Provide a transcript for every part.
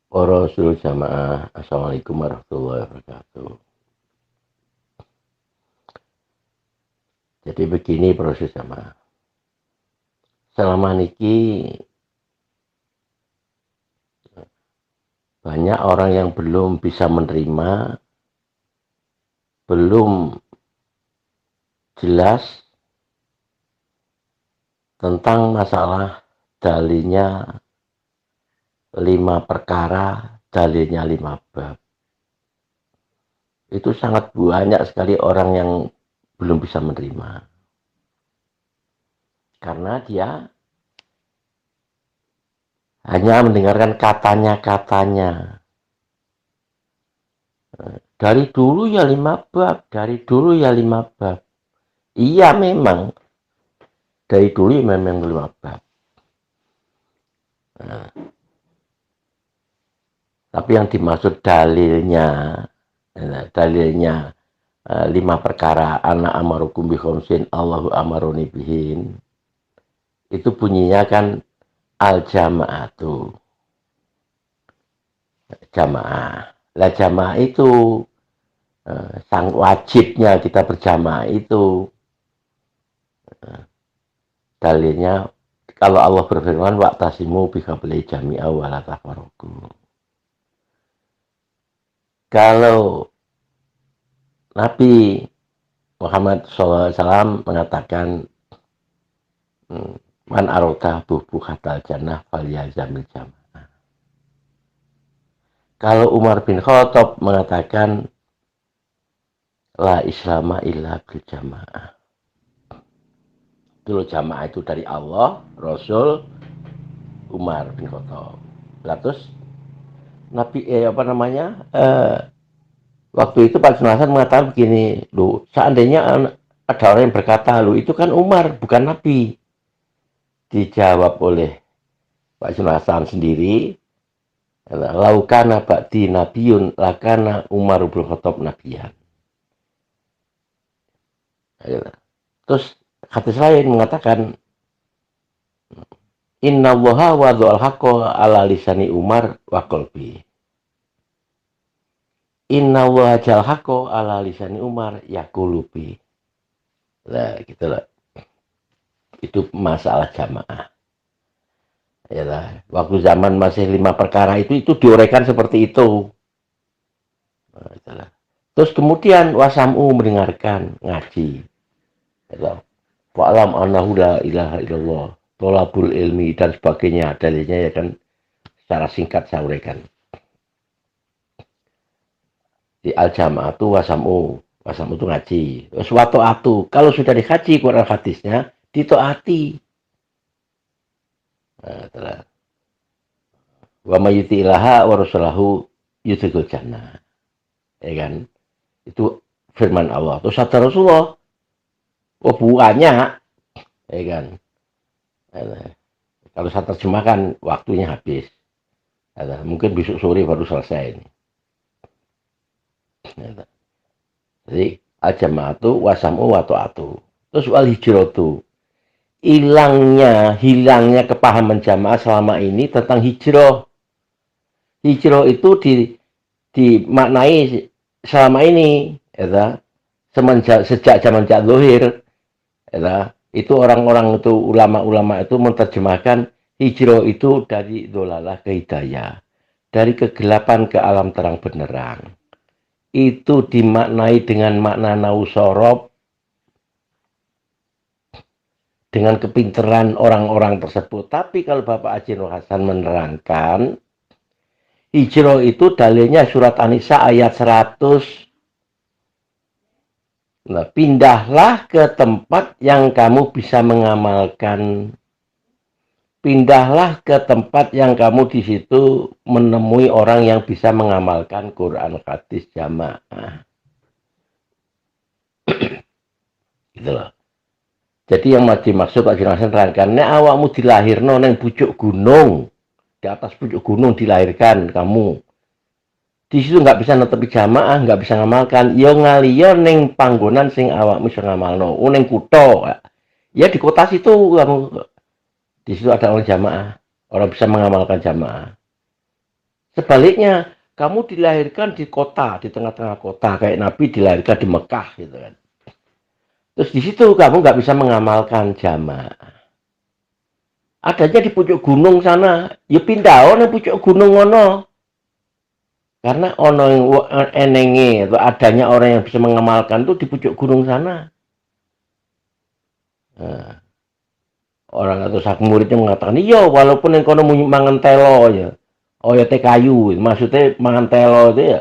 Para seluruh jamaah, Assalamualaikum warahmatullahi wabarakatuh. Jadi begini proses jamaah. Selama niki banyak orang yang belum bisa menerima, belum jelas tentang masalah dalilnya 5 perkara, dalilnya 5 bab. Itu sangat banyak sekali orang yang belum bisa menerima. Karena dia hanya mendengarkan katanya-katanya. Dari dulu ya 5 bab, dari dulu ya 5 bab. Iya memang, dari dulu memang 5 bab. Nah, tapi yang dimaksud dalilnya 5 perkara, anak amarukum bihomsin, Allahu amaruni bihin. Itu bunyinya kan al-jama'atu. Jamaah. Lah jamaah itu sang wajibnya kita berjamaah itu dalilnya kalau Allah berfirman wa'tasimu bihablil jami'a wa la tafarraqu. Kalau Nabi Muhammad SAW mengatakan man arota buhatal jannah falyazamil jamaah. Kalau Umar bin Khattab mengatakan la islama illa bil jamaah. Dulu jamaah itu dari Allah, Rasul, Umar bin Khattab. Terus Nabi waktu itu Pak Hasan mengatakan begini, loh, seandainya ada orang yang berkata, loh itu kan Umar, bukan Nabi. Dijawab oleh Pak Hasan sendiri, laukana ba'di nabiyun lakana Umar bin Khattab nabiyan. Terus hadis lain mengatakan inna waha wadul haqqa ala lisani Umar wa qalbi. Inna waha jal haqqa ala lisani Umar yaqulubi. Nah, gitu lah. Itu masalah jamaah. Ya, waktu zaman masih 5 perkara itu diuraikan seperti itu. Nah, terus kemudian wasamu mendengarkan ngaji. Ya, wa'lam annahu la ilaha illallah, tolabul ilmi dan sebagainya. Dalilnya ya kan secara singkat saya uraikan. Di al-jama'atu wasamu. Wasamu itu ngaji. Suatu atu. Kalau sudah dikaji Quran hadisnya, ditaati. Nah, wa mayyuti ilaha wa rasulahu yudhikul jannah. Ya kan? Itu firman Allah. Terus kata Rasulullah, oh banyak. Ya kan? Kalau saya terjemahkan waktunya habis. Mungkin besok sore baru selesai ini. Jadi al-jama'atu wasam'u wa ta'atu. Terus wal hijratu. Hilangnya kepahaman jamaah selama ini tentang hijrah. Hijrah itu dimaknai selama ini, ya, sejak zaman Zahir, ya, itu orang-orang itu ulama-ulama itu menerjemahkan hijrah itu dari dolalah ke hidayah, dari kegelapan ke alam terang benerang. Itu dimaknai dengan makna nausorob, dengan kepinteran orang-orang tersebut. Tapi kalau Bapak Haji Nur Hasan menerangkan, hijrah itu dalilnya surat An-Nisa ayat 100. Nah, pindahlah ke tempat yang kamu bisa mengamalkan. Pindahlah ke tempat yang kamu di situ menemui orang yang bisa mengamalkan Quran hadis jamaah. Gitu loh. Jadi yang dimaksud Pak Hasan terangkan, nek awakmu dilahirno neng pucuk gunung, di atas pucuk gunung dilahirkan kamu. Di situ nggak bisa netepi jamaah, nggak bisa ngamalkan. Yo ngaliyo neng panggonan sing awakmu bisa ngamalno. Neng kuto, ya di kota situ kamu. Di situ ada orang jamaah, orang bisa mengamalkan jamaah. Sebaliknya, kamu dilahirkan di kota, di tengah-tengah kota, kayak Nabi dilahirkan di Mekah gitu kan. Terus di situ kamu nggak bisa mengamalkan jamaah. Adanya di pucuk gunung sana, ya pindah ono pucuk gunung ono. Karena ono yang enenge atau adanya orang yang bisa mengamalkan tuh di pucuk gunung sana. Nah, orang atau sak muridnya mengatakan, iya walaupun yang kono mangan telo ya. Oh ya teh kayu, maksudnya mangan telo itu ya.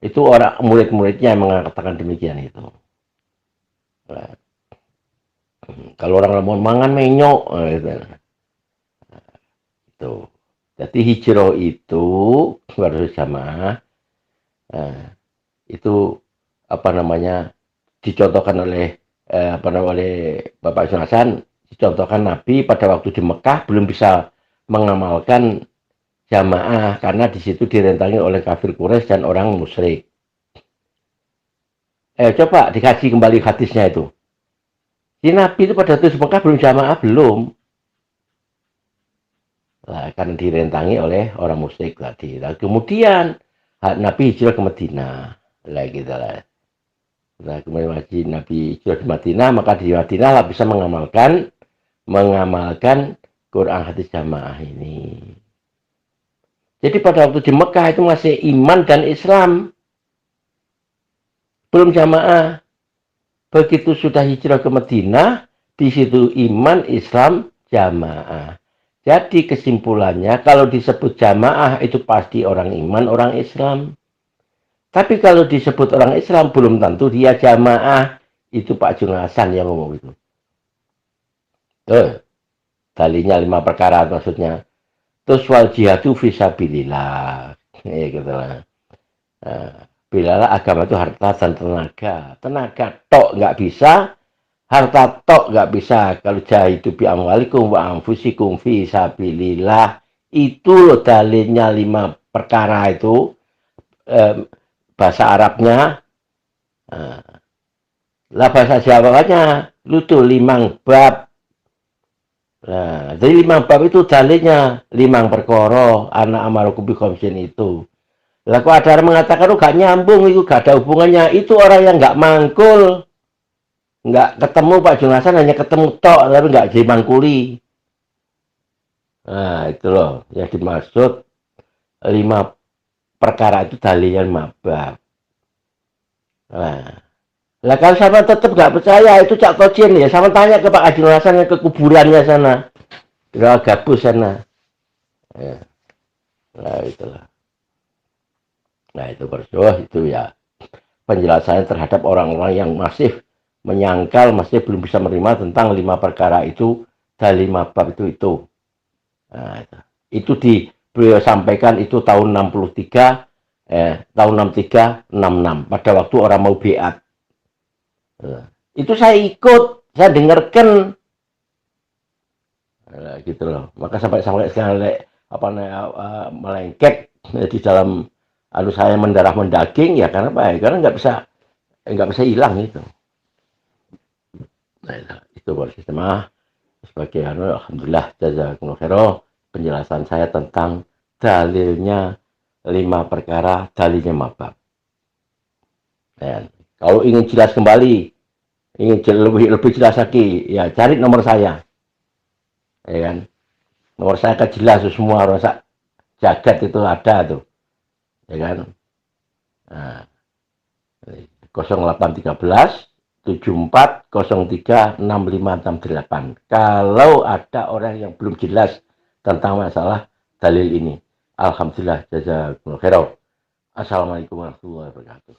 Itu orang murid-muridnya yang mengatakan demikian itu. Nah, kalau orang mau mangan menyok gitu. Itu. Jadi hijrah itu harus jamaah. Nah, itu apa namanya dicontohkan oleh apa namanya oleh Bapak Hasan, dicontohkan Nabi pada waktu di Mekah belum bisa mengamalkan jamaah karena di situ direntangi oleh kafir Quraisy dan orang musyrik. Coba dikaji kembali hadisnya itu. Si Nabi itu pada waktu di Mekah belum jamaah belum. Nah, karena direntangi oleh orang musyrik tadi. Nah, kemudian Nabi hijrah ke Madinah. Lah gitu lah. Nah, kemudian Nabi hijrah ke Madinah, maka di Madinah lah bisa mengamalkan Quran hadis jamaah ini. Jadi pada waktu di Mekah itu masih iman dan Islam. Belum jamaah. Begitu sudah hijrah ke Madinah, di situ iman, Islam, jamaah. Jadi kesimpulannya kalau disebut jamaah itu pasti orang iman, orang Islam. Tapi kalau disebut orang Islam belum tentu dia jamaah. Itu Pak Jung Hasan yang ngomong itu. Tuh, dalilnya 5 perkara maksudnya. Terus wal jihadu fisabilillah. Ya gitu lah. Nah, bilalah agama itu harta dan tenaga. Tenaga tok nggak bisa, harta tok nggak bisa. Kalau jahidu bi amwalikum wa anfusikum fisabilillah. Itu loh dalilnya 5 perkara itu. Bahasa Arabnya. Lah bahasa Jawanya lutu 5 bab. Nah, jadi 5 bab itu dalilnya 5 perkara anak amarukum bi khamsin itu. Lah kok ada orang mengatakan oh gak nyambung itu gak ada hubungannya. Itu orang yang gak mangkul. Gak ketemu Pak Jonasan hanya ketemu tok tapi gak dimangkuli. Nah, itu loh yang dimaksud 5 perkara itu dalilnya 5 bab. Nah, lah kalau sama tetap gak percaya itu Cak Tocin ya sama tanya ke Pak Haji Hasan yang ke kuburannya sana. Di Gabus sana. Ya. Nah, itulah. Nah, itu berdoa itu ya penjelasannya terhadap orang-orang yang masih menyangkal, masih belum bisa menerima tentang 5 perkara itu dari 5 bab itu. Nah, itu beliau sampaikan itu tahun 63, tahun 63, 66 pada waktu orang mau beat. Nah, itu saya ikut, saya dengarkan. Nah, gitu loh. Maka sampai sekarang apa melengket di dalam lalu saya mendarah mendaging ya karena apa ya? Karena nggak bisa hilang itu. Nah, itu baru sistemah sebagai alhamdulillah jazakumullah khairan penjelasan saya tentang dalilnya 5 perkara, dalilnya mabab. Dan kalau ingin jelas kembali, ingin lebih jelas lagi, ya cari nomor saya. Ya kan? Nomor saya kan jelas semua orang jagat itu ada tuh. Ya kan? Nah, 0813 74036568. Kalau ada orang yang belum jelas tentang masalah dalil ini. Alhamdulillah jazakumullah khairan. Assalamualaikum warahmatullahi wabarakatuh.